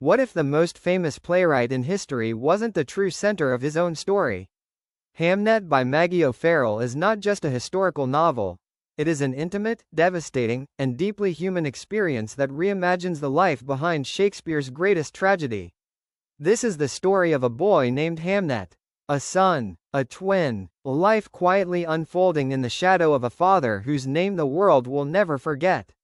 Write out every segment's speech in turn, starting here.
What if the most famous playwright in history wasn't the true center of his own story? Hamnet by Maggie O'Farrell is not just a historical novel. It is an intimate, devastating, and deeply human experience that reimagines the life behind Shakespeare's greatest tragedy. This is the story of a boy named Hamnet. A son, a twin, a life quietly unfolding in the shadow of a father whose name the world will never forget.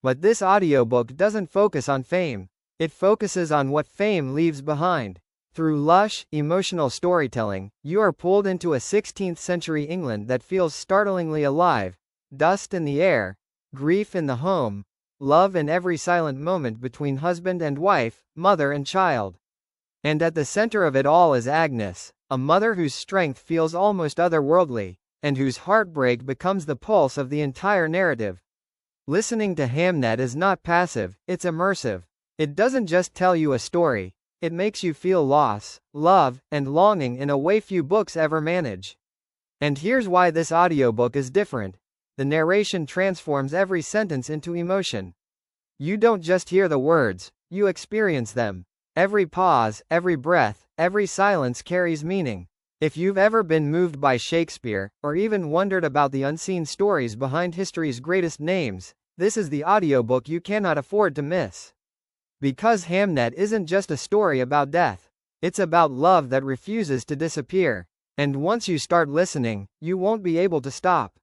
But this audiobook doesn't focus on fame. It focuses on what fame leaves behind. Through lush, emotional storytelling, you are pulled into a 16th century England that feels startlingly alive. Dust in the air, grief in the home, love in every silent moment between husband and wife, mother and child. And at the center of it all is Agnes, a mother whose strength feels almost otherworldly, and whose heartbreak becomes the pulse of the entire narrative. Listening to Hamnet is not passive, it's immersive. It doesn't just tell you a story, it makes you feel loss, love, and longing in a way few books ever manage. And here's why this audiobook is different. The narration transforms every sentence into emotion. You don't just hear the words, you experience them. Every pause, every breath, every silence carries meaning. If you've ever been moved by Shakespeare, or even wondered about the unseen stories behind history's greatest names, this is the audiobook you cannot afford to miss. Because Hamnet isn't just a story about death. It's about love that refuses to disappear. And once you start listening, you won't be able to stop.